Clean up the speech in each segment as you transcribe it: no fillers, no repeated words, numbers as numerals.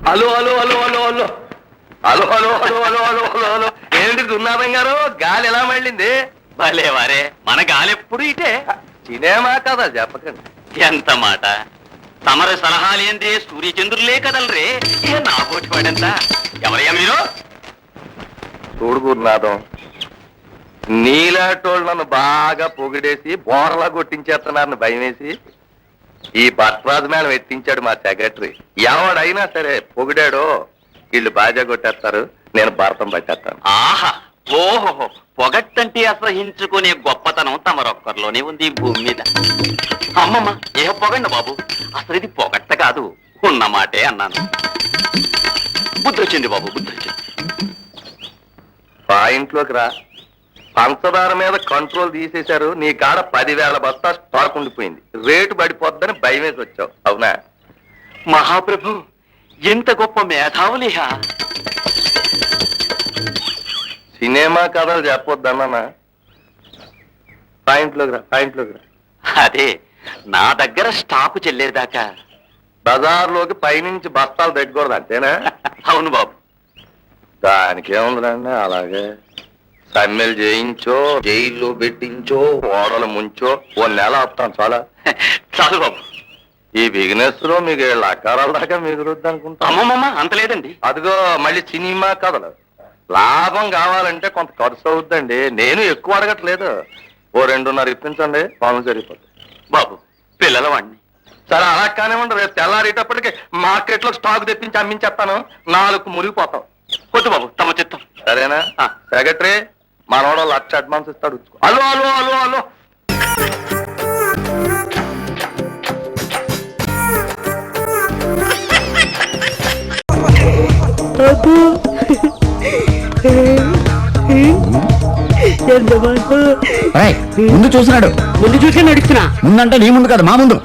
Hello hello hello hello hello hello hello hello hello hello hello hello ఏంటి దున్నాథం గారు, గాలి ఎలా మళ్ళింది? భలే వారే, మన గాలెప్పుడు ఇటే. సినిమా కదా చెప్పకండి. ఎంత మాట! తమర సలహాలేందే సూర్యచంద్రులే కదలరే. ఇక నా కోటి వాడంతా ఎవరయ్యా మీరు? చూడు గురునాథం, నీలాటోళ్ళు నన్ను బాగా పొగిడేసి బోర్లా కొట్టించేస్తున్నారని భయం వేసి ఈ భట్రాజు మేళం ఎత్తించాడు మా సెక్రటరీ. ఎవడైనా సరే పొగిడాడో వీళ్ళు బాజా కొట్టేస్తారు, నేను భారతం పట్టేస్తాను. ఆహా, ఓహో, పొగట్టంటే అసహించుకునే గొప్పతనం తమరొక్కరిలోనే ఉంది ఈ భూమి మీద. అమ్మమ్మ, ఏ పొగండి బాబు, అసలు ఇది పొగట్ట కాదు, ఉన్న మాటే అన్నాను. బుద్ధి వచ్చింది బాబు, బుద్ధి వచ్చింది. పాయింట్లోకి రా. పంచదార మీద కంట్రోల్ తీసేశారు, నీ కాడ 10,000 బస్తా స్టాక్ ఉండిపోయింది, రేటు పడిపోద్దని భయం వేసి వచ్చావు, అవునా? మహాప్రభు, ఎంత గొప్ప మేధావులిహా. సినిమా కథలు చెప్పొద్దన్నా. పాయింట్లోకి రా, పాయింట్లోకి రా. అదే, నా దగ్గర స్టాకు చెల్లేదాకా బజార్లోకి పైనుంచి బస్తాలు పెట్టకూడదు అంతేనా? అవును బాబు. దానికి ఏముందండి, అలాగే సమ్మెలు చేయించో, జైల్లో పెట్టించో, ఓడలు ముంచో, 1 నెల ఆపుతాను చాలా. చాలు బాబు. ఈ బిజినెస్ లో మీకు 7 ఎకరాల దాకా మిగులుద్ది అనుకుంటా. అమ్మమ్మ, అంత లేదండి. అదిగో మళ్ళీ సినిమా కథలు. లాభం కావాలంటే కొంత ఖర్చు అవుద్దండి, నేను ఎక్కువ అడగట్లేదు. ఓ 2.5 ఇప్పించండి, పనులు సరిపోతుంది. బాబు, పిల్లల వాడిని. సరే అలా కానివ్వండి, రేపు తెల్లారేటప్పటికి మార్కెట్ లో స్టాక్ తెప్పించి అమ్మించేస్తాను, 4 మురిగిపోతాం. వద్దు బాబు, తమ చిత్తం. సరేనా? సెక్రటరీ, మనోడు 1,00,000 అడ్వాన్స్ ఇస్తాడు. హలో హలో హలో హలో ముందు చూసినాడు, ముందు చూసే నడుస్తున్నా. ముందంటే నీ ముందు కాదు, మా ముందు.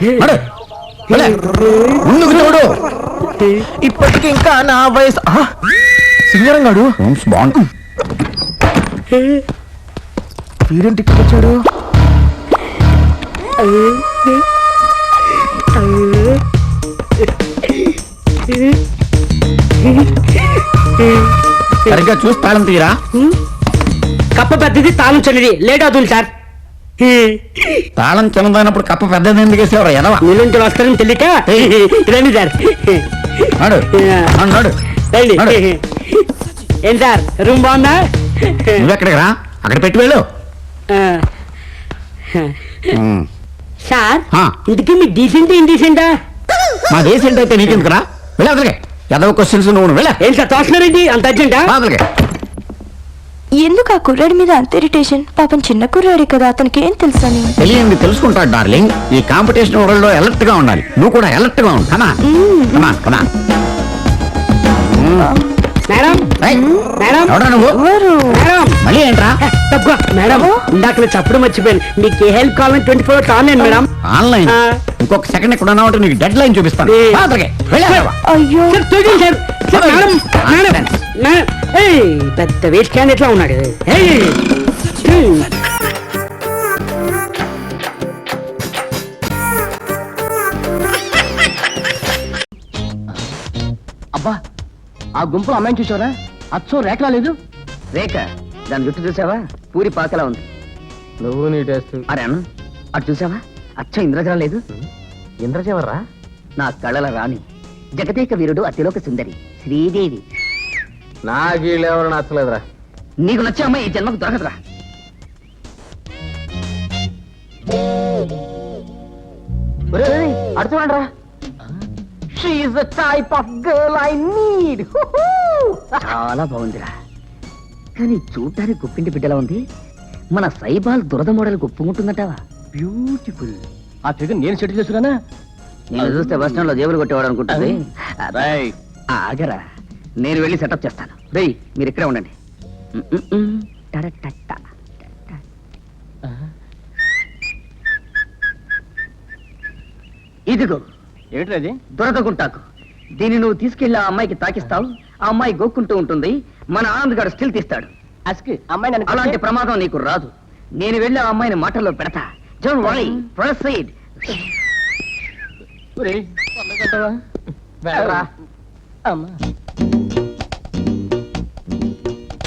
ముందుకు చూడు. ఇప్పటికి ఇంకా నా వయసు. సింగరం గాడు బాగుంది. వీరేంటి ఇక్కడ వచ్చాడు? సరిగ్గా చూసి తాళం తీరా. కప్ప పెద్దది, తాళం చిన్నది, లేట్ అవుతుంది సార్. తాళం చిన్నదైనప్పుడు కప్ప పెద్దది ఎందుకు వేసేవారు? ఎదవా, నీళ్ళుంచి వస్తారని తెలియక రండి సార్. ఏం సార్, రూమ్ బాగుందా? నువ్వెక్కడికి రా, అక్కడ పెట్టి వెళ్ళు. సార్, ఇంటికి మీ డీసెంట్ ఇండీసెంటా? మా డీసెంట్ అయితే నీకెందుకు రా, వెళ్ళి అదలకే. ఎదవ క్వశ్చన్స్ నువ్వు వెళ్ళా. ఏం సార్ తోస్తున్నారండి, అంత అర్జెంటా? అదలకే. ఎందుకు ఆ కుర్రాడి మీద అంత ఇరిటేషన్? పాపం చిన్న కుర్రాడే కదా, అతనికి ఏం తెలుసని. తెలియంది తెలుసుకుంటాడు డార్లింగ్. ఈ కాంపిటీషన్ వరల్డ్ లో అలర్ట్ గా ఉండాలి, నువ్వు కూడా అలర్ట్ గా ఉండు. కమా కమా కమా. మేడం, మేడం, ఎవడా నువ్వు? మేడం, మళ్ళీ ఏంట్రా? తక్కువ మేడం, ఇందాక చెప్పడం మర్చిపోయాను. మీకు ఏ హెల్ప్ కావాలని 24 hours ఆన్లైన్ మేడం. ఆన్లైన్? ఇంకొక సెకండ్ ఇక్కడ ఉన్నావు అంటే నీకు డెడ్ లైన్ చూపిస్తాను. అయ్యో సార్, మేడం, మేడం, మేడం, పెద్ద వేస్ట్ క్యాన్ ఎట్లా ఉన్నాడు? అబ్బా, ఆ గుంపులో అమ్మాయిని చూసావరా? అచ్చో రేఖలా లేదు. రేఖ, దాని జుట్టు చూసావా? పూరి పాకలా ఉంది. నువ్వు నీ టేస్ట్. అరే అన్న, అటు చూసావా? అచ్చ ఇంద్రజల లేదు. ఇంద్రజెవర్రా? నా కళల రాణి, జగదేక వీరుడు, అతిలోక సుందరి శ్రీదేవి. నాకు వీళ్ళెవరు నచ్చలేదురా. నీకు నచ్చే అమ్మాయి ఈ జన్మకు దొరకదురా. అడు చూడండిరా. She is the type of girl I need. చాలా బాగుందిరా, కానీ చూడటానికి గుప్పింటి బిడ్డలా ఉంది. మన సైబాల్ దురద మోడల్ గుప్పుకుంటుందంటావా? బ్యూటిఫుల్. ఆ ఫిగర్ నేను సెటిల్ చేసుకున్నానా? నేను చూస్తే బస్ స్టాండ్ లో జేబులు కొట్టేవాడు అనుకుంటుంది. ఆగరా, నేను వెళ్ళి సెటప్ చేస్తాను. రేయ్, మీరు ఇక్కడే ఉండండి. ఇదిగో ఏమిటది? దొరకకుంటాకు. దీన్ని నువ్వు తీసుకెళ్లి ఆ అమ్మాయికి తాకిస్తావు. ఆ అమ్మాయి గోక్కుంటూ ఉంటుంది. మన ఆనంద్ గారు స్టిల్ తీస్తాడు. అమ్మాయి అలాంటి ప్రమాదం నీకు రాదు. నేను వెళ్ళి ఆ అమ్మాయిని మాటల్లో పెడతా. Don't worry, proceed.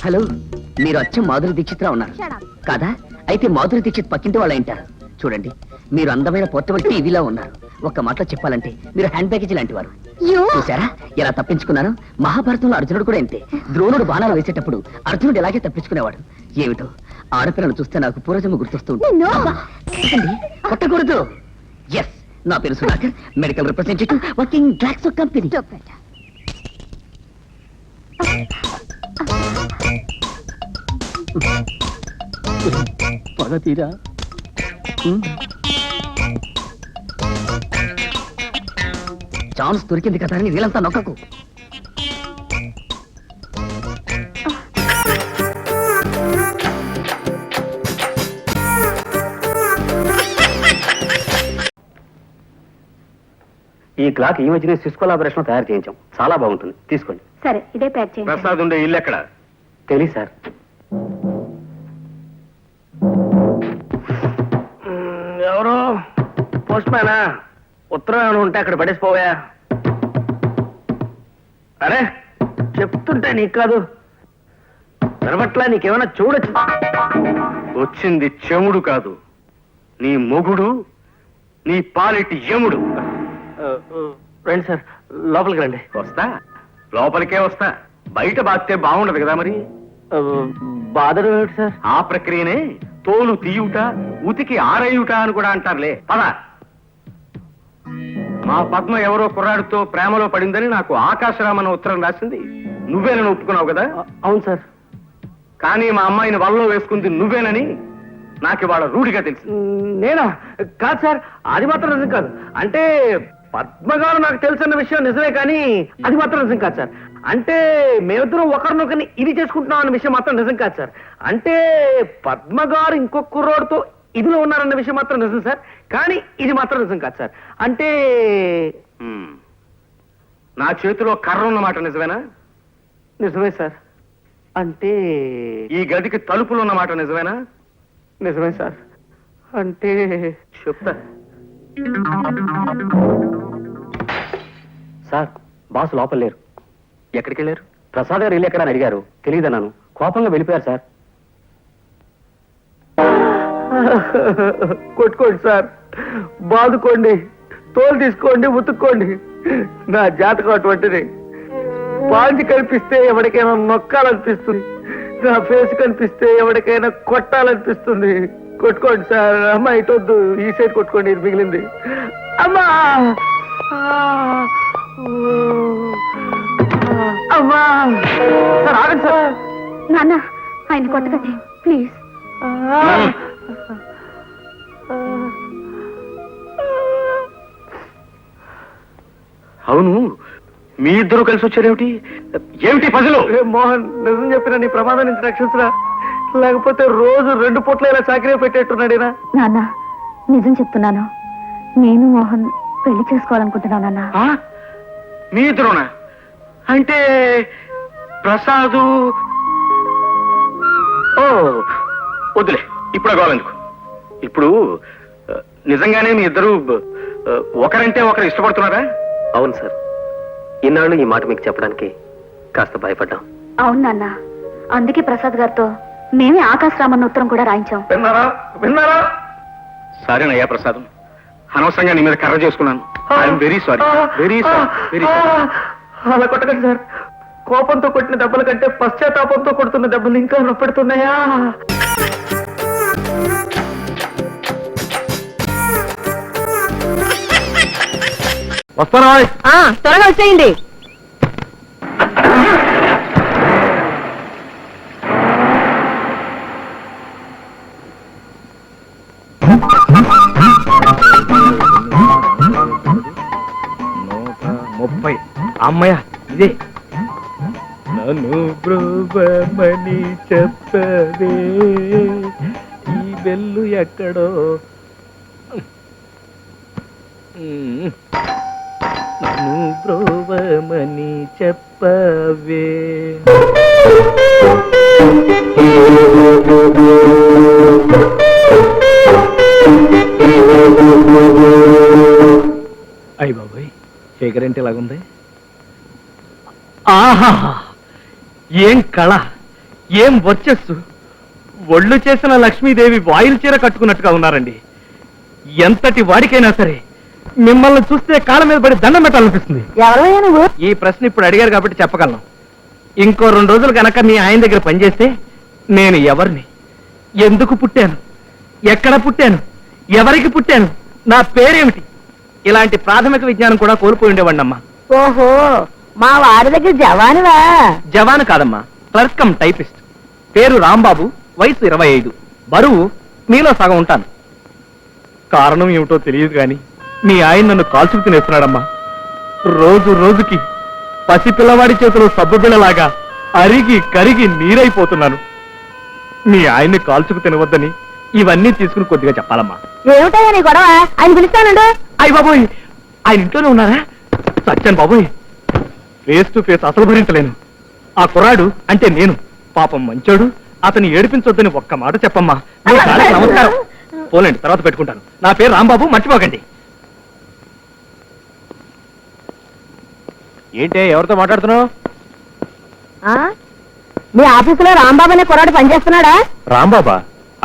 హలో, మీరు అచ్చం మాధురి దీక్షిత్రా ఉన్నారు కాదా? అయితే మాధురి దీక్షిత్ పక్కింటి వాళ్ళు ఉంటారు. చూడండి, మీరు అందమైన పోర్టబుల్ టీవీలా ఉన్నారు. ఒక్క మాటలో చెప్పాలంటే మీరు హ్యాండ్ బ్యాగేజ్ లాంటి వారు. చూసారా ఎలా తప్పించుకున్నాను? మహాభారతంలో అర్జునుడు కూడా అంతే. ద్రోణుడు బాణాలు వేసేటప్పుడు అర్జునుడు ఎలాగే తప్పించుకునేవాడు. ఏమిటో ఆడపిల్లను చూస్తే నాకు పూర్వజన్మ గుర్తొస్తుంది. కొట్టకూడదు. ఎస్, నా పేరు Sudhakar, medical representative, working Glaxo company. పగ తీరా. ఛాన్స్ దొరికింది కదా అని వీళ్ళంతా నొక్కకు. ఈ క్లాక్ ఈ మధ్యనే సిస్ కొలాబరేషన్ తయారు చేయించాం. చాలా బాగుంటుంది, తీసుకోండి. సరే, ఇదే ప్యాక్ చేయండి. ప్రసాద్ ఉండే ఇల్లు ఎక్కడ? తెలియదు సార్. ఎవరు? పోస్ట్ మ్యానా? ఉత్తరం ఉంటే అక్కడ పడేసిపోయా. అరే, చెప్తుంటే నీకు కాదు వినబట్లా? నీకేమైనా చూడొచ్చు. వచ్చింది చెముడు కాదు, నీ మొగుడు, నీ పాలిటి యముడు. రండి సార్, లోపలికి రండి. వస్తా, లోపలికే వస్తా. బయట బాస్తే బాగుండదు కదా మరి. బాధడం ఏమిటి సార్? ఆ ప్రక్రియనే తోలు తీయుట, ఉతికి ఆరేయుట అని కూడా అంటారులే. పద. మా పద్మ ఎవరో కుర్రాడితో ప్రేమలో పడిందని నాకు ఆకాశరామన్న ఉత్తరం రాసింది. నువ్వేనని ఒప్పుకున్నావు కదా? అవును సార్. కానీ మా అమ్మాయిని వలలో వేసుకుంది నువ్వేనని నాకు ఇవాళ రూఢిగా తెలుసు. నేనా? కాదు సార్, అది మాత్రం నిజం కాదు. అంటే పద్మగారు నాకు తెలిసిన విషయం నిజమే, కానీ అది మాత్రం నిజం కాదు సార్. అంటే మేమిద్దరం ఒకరినొకరిని ఇది చేసుకుంటున్నాం అన్న విషయం మాత్రం నిజం కాదు సార్. అంటే పద్మగారు ఇంకొక కుర్రోడితో ఇదిలో ఉన్నారన్న విషయం మాత్రం నిజం సార్, కానీ ఇది మాత్రం నిజం కాదు సార్. అంటే నా చేతిలో కర్ర ఉన్నమాట నిజమేనా? నిజమే సార్. అంటే ఈ గదికి తలుపులు ఉన్నమాట నిజమేనా? నిజమే సార్. అంటే చెప్తా. సార్, బాస్ లోపల లేరు. ఎక్కడికి వెళ్ళారు? ప్రసాద్ గారు ఇల్లు ఎక్కడ అని అడిగారు. తెలియదన్నాను. కోపంగా వెళ్ళిపోయారు సార్. కొట్టుకోండి సార్, బాదుకోండి, తోలు తీసుకోండి, ఉతుక్కోండి. నా జాతకం అటువంటిది. పాంచి కనిపిస్తే ఎవరికైనా నొక్కాలనిపిస్తుంది. నా ఫేస్ కనిపిస్తే ఎవరికైనా కొట్టాలనిపిస్తుంది. కొట్టుకోండి సార్. అమ్మా ఇటొద్దు, ఈ సైడ్ కొట్టుకోండి, ఇది మిగిలింది. అమ్మా, అమ్మా. సార్ ఆగండి సార్. నాన్న, ఆయన కొట్టకండి ప్లీజ్. అవును, మీ ఇద్దరు కలిసి వచ్చారేమిటి? ఏమిటి పజలు? మోహన్, నిజం చెప్పిన నీ ప్రమాదం నుంచి రక్షించరా, లేకపోతే రోజు 2 పూట్ల ఇలా చాకరీ పెట్టేట్టున్నాడేనా? నాన్న, నిజం చెప్తున్నాను. నేను మోహన్ పెళ్లి చేసుకోవాలనుకుంటున్నాను నాన్న. మీ ఇద్దరునా? అంటే ప్రసాదు? ఓ వద్దులే, ఇప్పుడు కావాలెందుకు. ఇప్పుడు నిజంగానే మీ ఇద్దరు ఒకరంటే ఒకరు ఇష్టపడుతున్నారా? అవును సార్. ఇన్నాళ్ళు ఈ మాట మీకు చెప్పడానికి కాస్త భయపడ్డాం. అవును నాన్న, అందుకే ప్రసాద్ గారితో మేమే ఆకాశరామన్న ఉత్తరం కూడా రాయించాం. విన్నారా? విన్నారా? సరేనయ్యా ప్రసాదం, అనవసరంగా నీ మీద కర్ర చేసుకున్నాను. I'm very sorry, very sorry, very sorry. అలా కొట్టకండి సార్. కోపంతో కొట్టిన దెబ్బల కంటే పశ్చాత్తాపంతో కొడుతున్న దెబ్బలు ఇంకా నొప్పెడుతున్నాయా? వస్తానా? త్వరగా వచ్చేయండి. అమ్మయ్య, ఇదే. నన్ను బ్రోమని చెప్పదే ఈ వెళ్ళు ఎక్కడో నన్ను బ్రోవమని చెప్పవే. అయ్య బాబాయ్, శేఖర్ అంటే ఇలాగుంది. ఆహా, ఏం కళ, ఏం వర్చస్సు! ఒళ్ళు చేసిన లక్ష్మీదేవి వాయిల్ చీర కట్టుకున్నట్టుగా ఉన్నారండి. ఎంతటి వాడికైనా సరే మిమ్మల్ని చూస్తే కాళ్ళ మీద పడి దండం పెట్టాలనిపిస్తుంది. ఎవరయ్యా నువ్వు? ఈ ప్రశ్న ఇప్పుడు అడిగారు కాబట్టి చెప్పగలను. ఇంకో 2 రోజులు కనుక మీ ఆయన దగ్గర పనిచేస్తే నేను ఎవరిని, ఎందుకు పుట్టాను, ఎక్కడ పుట్టాను, ఎవరికి పుట్టాను, నా పేరేమిటి, ఇలాంటి ప్రాథమిక విజ్ఞానం కూడా కోల్పోయి ఉండేవాడినమ్మా. ఓహో, మా వారి దగ్గర జవానువా? జవాను కాదమ్మా, క్లర్క్ కమ్ టైపిస్ట్. పేరు రాంబాబు, వయసు 25, బరువు మీలో సగం ఉంటాను. కారణం ఏమిటో తెలియదు కానీ మీ ఆయన నన్ను కాల్చుకు తినేస్తున్నాడమ్మా. రోజు రోజుకి పసిపిల్లవాడి చేతిలో సబ్బుబిళ్ళలాగా అరిగి కరిగి నీరైపోతున్నాను. మీ ఆయన్ని కాల్చుకు తినవద్దని ఇవన్నీ తీసుకుని కొద్దిగా చెప్పాలమ్మా. ఏమిటయ్యా నీ గొడవ? ఆయన పిలుస్తానండు. అయ్య బాబోయ్, ఆయన ఇంట్లోనే ఉన్నారా? సత్యాన్ బాబోయ్, ఫేస్ టు ఫేస్ అసలు భరించలేను. ఆ కుర్రాడు అంటే నేను పాపం మంచోడు, అతన్ని ఏడిపించొద్దని ఒక్క మాట చెప్పమ్మా. మీ కాళ్ళకి నమస్కారం. పోలేండి, తర్వాత పెట్టుకుంటాను. నా పేరు రాంబాబు, మర్చిపోకండి. ఏంటే, ఎవరితో మాట్లాడుతున్నావు? మీ ఆఫీసులో రాంబాబు అనే కుర్రాడు పనిచేస్తున్నాడా? రాంబాబా?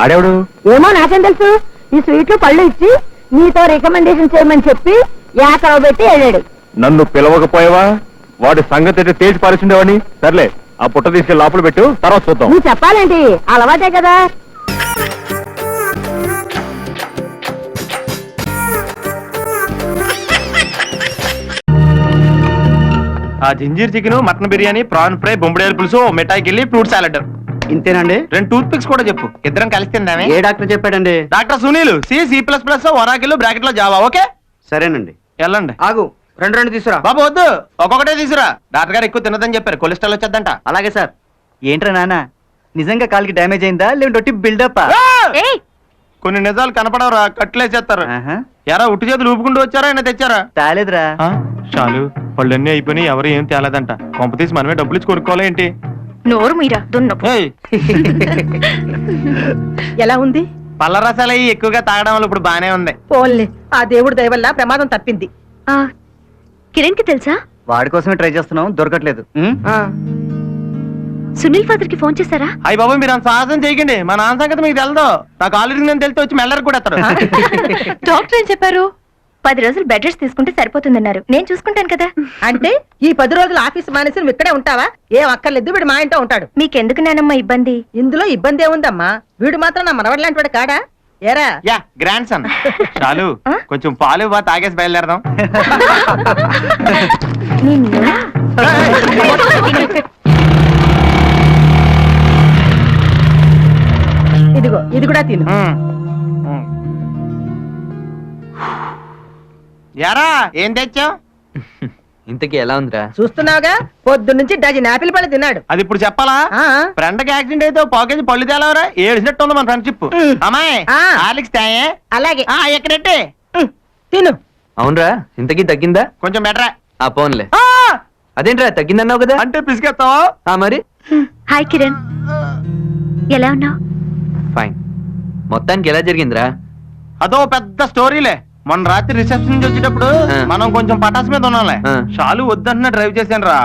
ఆడేవుడు? ఏమో నాకేం తెలుసు. ఈ స్వీట్లు పళ్ళు ఇచ్చి నీతో రికమెండేషన్ చేయమని చెప్పి ఏకరవ పెట్టి వెళ్ళాడు. నన్ను పిలవకపోయావా? వాడి సంగతి అయితే తేల్చి పారేసిండేవాడిని. సర్లే, ఆ పుట్ట తీసుకెళ్ళి లోపల పెట్టు, తర్వాత చూద్దాం. నువ్వు చెప్పాలేంటి, అలవాటే కదా. ఆ ginger chicken, mutton biryani, prawn fry, బొంబడేలు పులుసు, మిఠాయికి వెళ్ళి ఫ్రూట్ సాలెడ్. ఇంతేనండి? 2 టూత్ పిక్స్ కూడా చెప్పు, ఇద్దరం కలిసి తిందామే. ఏ డాక్టర్ చెప్పాడండి? Doctor Sunil, C++, Oracle, bracket లో జావా. ఓకే, సరేనండి. వెళ్ళండి. ఆగు, 2 తీసుకురా. బాబు వద్దు, ఒక్కొక్కటే తీసురా. డాక్టర్ గారు ఎక్కువ తినదని చెప్పారు, కొలెస్ట్రాల్ వచ్చేద్దంట. అలాగే సార్. ఏంట్రా నాన్న, నిజంగా కాలికి డ్యామేజ్ అయిందా లేదంటే బిల్డప్? కొన్ని నిజాలు కనపడవరా, కట్లేసేస్తారు. ఎరా ఉట్టి చేతులు ఊపుకుంటూ వచ్చారా, ఆయన తెచ్చారా? తాలేదురా. చాలు, పళ్ళన్నీ అయిపోయినాయి, ఎవరు ఏం తేలేదంట. కొంప తీసి మనమే డబ్బులు ఇచ్చి కొనుక్కోవాలి ఏంటి? నోరు మీరా దున్నపు. ఎలా ఉంది? పళ్ళ రసాలు అవి ఎక్కువగా తాగడం వల్ల ఇప్పుడు బానే ఉంది. పోన్లే, ఆ దేవుడి దయ వల్ల ప్రమాదం తప్పింది. కిరణ్ కి తెలుసా? వాడి కోసమే ట్రై చేస్తున్నాం, దొరకట్లేదు. సునీల్ ఫాదర్ కి ఫోన్ చేశారా? అయ్యి బాబు, మీరు అంత సాహసం చేయకండి. మా నాన్న సంగతి మీకు తెలదు. నాకు ఆల్రెడీ నేను తెలితే వచ్చి మెల్లరికి కూడా ఎత్తారు. డాక్టర్ ఏం చెప్పారు? 10 రోజులు బెడ్ రెస్ట్ తీసుకుంటే సరిపోతుందన్నారు. నేను చూసుకుంటాను కదా. అంటే ఈ 10 రోజులు ఆఫీస్ మానేసి నువ్వు ఇక్కడే ఉంటావా? ఏం అక్కర్లేదు, వీడు మా ఇంట్లో ఉంటాడు. మీకెందుకు నానమ్మ ఇబ్బంది? ఇందులో ఇబ్బంది ఏముందమ్మా? వీడు మాత్రం నా మనవడి లాంటి వాడు కాడా? ఏరా? Yeah, grand son. చాలు, కొంచెం పాలు బా తాగేసి బయలుదేరదాం. ఇదిగో, ఇది కూడా తిను. యారా, ఏం తెచ్చావు? ఇంతకీ ఎలా ఉందిరా? చూస్తున్నావుగా, పొద్దు నుంచి డజన్ యాపిల్ పళ్ళు తిన్నాడు. అది ఇప్పుడు చెప్పాలా? ఫ్రెండ్ కి యాక్సిడెంట్ అయితే పాకేజ్ పళ్ళు తేలవరా? ఏడిసినట్టు ఉంది మన ఫ్రెండ్షిప్. అమ్మాయి, హార్లిక్స్ తాయే. అలాగే. ఎక్కడంటే తిను. అవునరా, ఇంతకీ తగ్గిందా? కొంచెం బెటరా. ఆ పోన్లే. అదేంట్రా, తగ్గిందన్నావు కదా? అంటే పిసికేస్తావా? మరి హాయ్ కిరణ్, ఎలా ఉన్నావు? ఫైన్. మొత్తానికి ఎలా జరిగిందిరా? అదో పెద్ద స్టోరీలే. మొన్న రాత్రి రిసెప్షన్ నుంచి వచ్చేటప్పుడు మనం కొంచెం పటాస్ మీద ఉన్నాంలే. షాలు వద్దంటున్నా డ్రైవ్ చేశాను రా.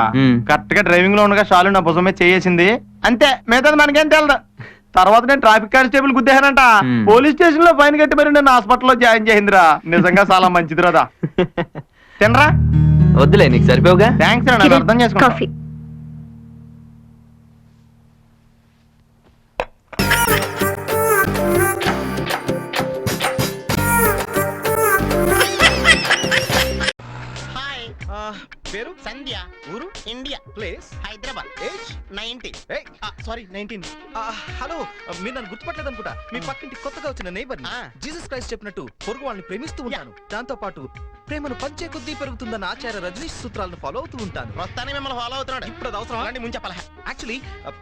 కరెక్ట్ గా డ్రైవింగ్ లో ఉండగా షాలు నా భుజం మీద చేసింది. అంతే, మిగతాది మనకేం తెలదు. తర్వాత నేను ట్రాఫిక్ కానిస్టేబుల్ గుద్దేశానంట. పోలీస్ స్టేషన్ లో ఫైన్ కట్టి మరి నేను హాస్పిటల్లో జాయిన్ చేసిందిరా. నిజంగా చాలా మంచిది రాదా. తినరా? వద్దులే, నీకు సరిపోగా. థ్యాంక్స్ రా, నేను అర్థం చేసుకున్నా. కాఫీ. పేరు సంధ్య, ఊరు India, place Hyderabad, age 90. Sorry 19. Hello, మీరు నన్ను గుర్తుపట్టలేదు అనుకుంటా. మీ పక్కింటి కొత్తగా వచ్చిన నైబర్. జీసస్ క్రైస్ట్ చెప్పినట్టు పొరుగు వాళ్ళని ప్రేమిస్తూ ఉంటాను. దాంతో పాటు ప్రేమను పంచే కొద్దీ పెరుగుతుందన్న ఆచార్య రజనీష్ సూత్రాలను ఫాలో అవుతూ ఉంటాను. ప్రస్తుతానికి మిమ్మల్ని ఫాలో అవుతున్నాడు. ఇప్పుడు అది అవసరం అండి, ముందు చెప్పాలి. యాక్చువల్లీ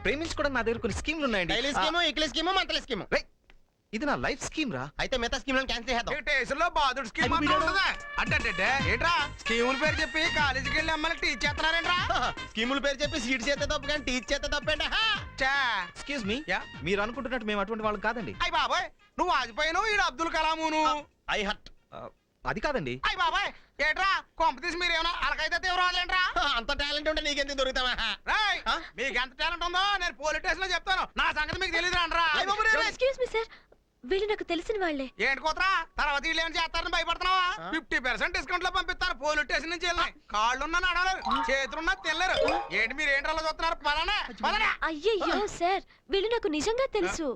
ప్రేమించుకోవడం నా దగ్గర కొన్ని స్కీమ్లు ఉన్నాయండి. Daily scheme, weekly scheme, monthly scheme. ఇది నా లైఫ్ స్కీమ్ రా. అయితే మిగతా స్కీమ్ క్యాన్సిల్ చేద్దాం. స్టేషన్ లో బాధుడు స్కీమ్ అంటే ఏంట్రా స్కీముల పేరు చెప్పి కాలేజీకి వెళ్ళి అమ్మాయిని టీచ్ చేస్తున్నారేంట్రా? స్కీముల పేరు చెప్పి సీట్ చేస్తే తప్పు కానీ టీచ్ చేస్తే తప్పేంట. ఎక్స్క్యూజ్ మీ, మీరు అనుకుంటున్నట్టు మేము అటువంటి వాళ్ళం కాదండి. అయ్య బాబాయ్, నువ్వు వాజ్పేయిను ఈడు అబ్దుల్ కలామును. I hot. అది కాదండి. అయ్య బాబాయ్, ఏట్రా కొంపతీసి మీరేమన్నా అలకైతే తీవ్రవాదులేంట్రా? అంత టాలెంట్ ఉంటే నీకెందుకు దొరుకుతావా? రేయ్, మీకు ఎంత టాలెంట్ ఉందో నేను పోలీస్ స్టేషన్ లో చెప్తాను. నా సంగతి మీకు తెలియదు అంటారా? ఎక్స్క్యూజ్ మీ సార్, వీళ్ళు నాకు తెలిసిన వాళ్ళే. ఏంటి కోతరా, తర్వాత వీళ్ళు ఏం చేస్తారని భయపడుతున్నావా? 50% డిస్కౌంట్ లో పంపిస్తాను. పోలీస్ స్టేషన్ నుంచి వెళ్ళినాయి. కాళ్ళున్నా నడవలేరు, చేతులున్నా తినలేరు. ఏంటి మీరు ఏంటి అలా చూస్తున్నారు? పలానా అయ్యయ్యో సార్, వీళ్ళు నాకు నిజంగా తెలుసు.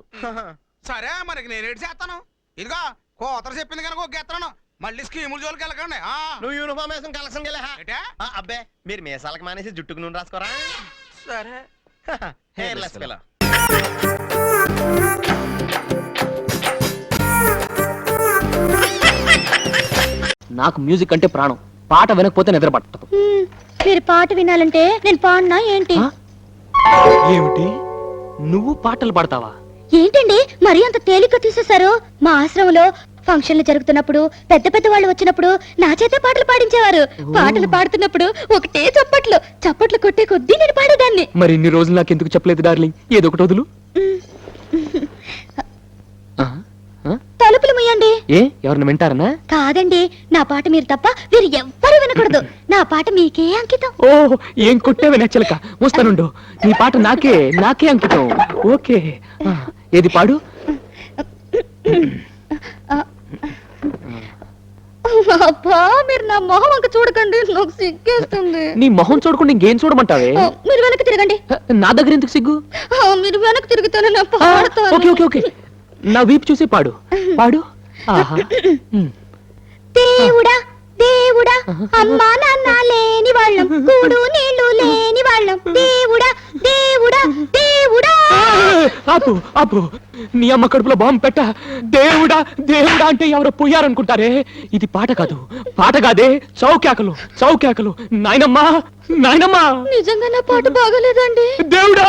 సరే, మనకి నేనేటి చేస్తాను. ఇదిగో కోతరు చెప్పింది కనుక ఒక ఎత్తను. మళ్ళీ స్కీముల జోలికి వెళ్ళకండి. నువ్వు యూనిఫామ్ వేసుకుని కలెక్షన్ వెళ్ళా. ఏంటే? అబ్బే, మీరు మీసాలకు మానేసి జుట్టుకు నూనె రాసుకోరా. సరే, హెయిర్లెస్ పిల్ల. నాకు మ్యూజిక్ అంటే ప్రాణం. పాట వినకపోతే నిద్ర పట్టదు. మీరు పాట వినాలంటే నేను పాడినా ఏంటి? ఏమిటి, నువ్వు పాటలు పాడతావా? ఏంటండి మరీ అంత తేలిక తీసేశారు? మా ఆశ్రమంలో ఫంక్షన్లు జరుగుతున్నప్పుడు పెద్ద పెద్ద వాళ్ళు వచ్చినప్పుడు నా చేతే పాటలు పాడించేవారు. పాటలు పాడుతున్నప్పుడు ఒకటే చప్పట్లు కొట్టే కొద్దీ నేను పాడేదాన్ని. మరి ఇన్ని రోజులు నాకు ఎందుకు చెప్పలేదు డార్లింగ్? ఏదో ఒకటి వదులు. తలుపులు ముయ్యండి. ఏ, ఎవరిని వింటారనా? కాదండి, నా పాట మీరు తప్ప వీరు ఎవ్వరూ వినకూడదు. నా పాట మీకే అంకితం. ఓ, ఏం కొట్టేవే నచ్చలక. వస్తానుండు, నీ పాట నాకే అంకితం. ఓకే, ఏది పాడు. అబ్బా, మీరు నా మొహం అంక చూడకండి, నాకు సిగ్గేస్తుంది. నీ మొహం చూడకుండా ఇంకేం చూడమంటావే? మీరు వెనక్కి తిరగండి. నా దగ్గర ఎందుకు సిగ్గు? మీరు వెనక్కి తిరుగుతాను, నా పాడతాను. ఓకే ఓకే ఓకే, నా వీపు చూసి పాడు. ఆహా. దేవుడా దేవుడా, అమ్మా నాన్న లేని వాళ్ళం, కూడు నీళ్లు లేని వాళ్ళం. దేవుడా దేవుడా దేవుడా. ఆపు, నీ అమ్మ కడుపులో బాంబు పెట్ట. దేవుడా దేవుడా అంటే ఎవరో పోయారనుకుంటారే. ఇది పాట కాదే, చౌకేకలు. నాయనమ్మా. నిజంగా నా పాట బాగలేదండి. దేవుడా.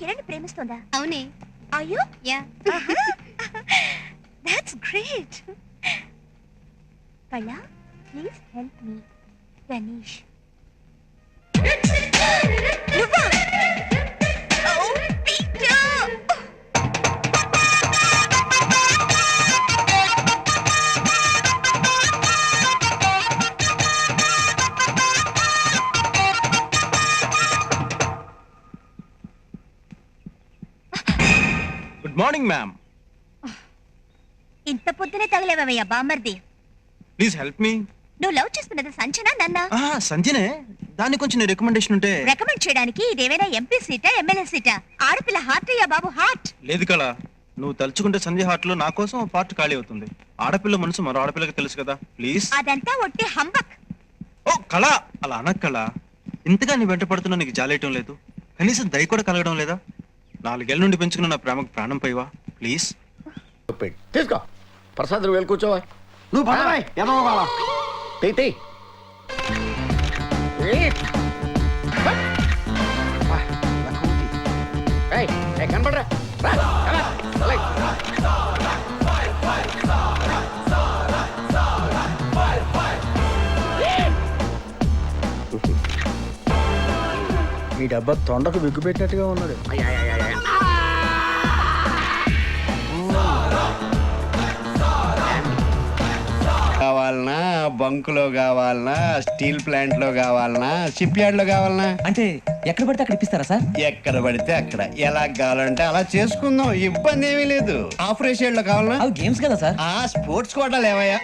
కిరణ్ ప్రేమిస్తుందా? అవునే. అయ్యో యా, దట్స్ గ్రేట్. కళ, please help me. Ganesh. Good morning ma'am. ఇంత పొద్దునే తగలేవయ్యా బామ్మర్ది. Please help me. నువ్వు లవ్ చేస్తున్నది సంజనా నన్నా? సంజనే, దాని కొంచెం రికమెండేషన్ ఉంటే. రికమెండ్ చేయడానికి ఇదేమైనా ఎంపీ సీటా ఎమ్మెల్యే సీటా? ఆడపిల్ల హార్ట్ అయ్యా బాబు, హార్ట్. లేదు కళ, నువ్వు తలుచుకుంటే సంజయ్ హార్ట్ లో నా కోసం పార్ట్ ఖాళీ అవుతుంది. ఆడపిల్ల మనసు మరో ఆడపిల్లకి తెలుసు కదా, ప్లీజ్. అదంతా ఒట్టి హంబక్. ఓ కళ, అలా అనక్ కళ. ఇంతగా నీ వెంట పడుతున్నా నీకు జాలేయటం లేదు? కనీసం దయ కూడా కలగడం లేదా? 4 ఏళ్ళ నుండి పెంచుకున్న నా ప్రేమకు ప్రాణం పైవా, ప్లీజ్. తీసుకో ప్రసాద్, వెళ్ళి కూర్చోవా. నువ్వు కనపడరా. ఈ డబ్బా తొండకు బిగ్గు పెట్టినట్టుగా ఉన్నాడు. కావాలనా, బంకులో కావాలనా, స్టీల్ ప్లాంట్ లో కావాలనా, షిప్ యార్డ్ లో కావాలనా? అంటే ఎక్కడ పడితే అక్కడ ఇప్పిస్తారా సార్? ఎక్కడ పడితే అక్కడ, ఎలా కావాలంటే అలా చేసుకుందాం, ఇబ్బంది ఏమీ లేదు. ఆపరేషన్ లో కావాలనా? అవి గేమ్స్ కదా సార్. స్పోర్ట్స్ కోటాలు ఏమయ్యా?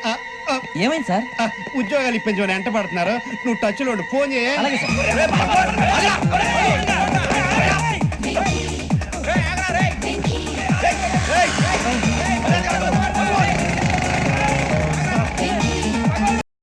ఏమైంది సార్? ఉద్యోగాలు ఇప్పించమని ఎంట పడుతున్నారు. నువ్వు టచ్ లో ఫోన్ చేయ. అలాగే సార్.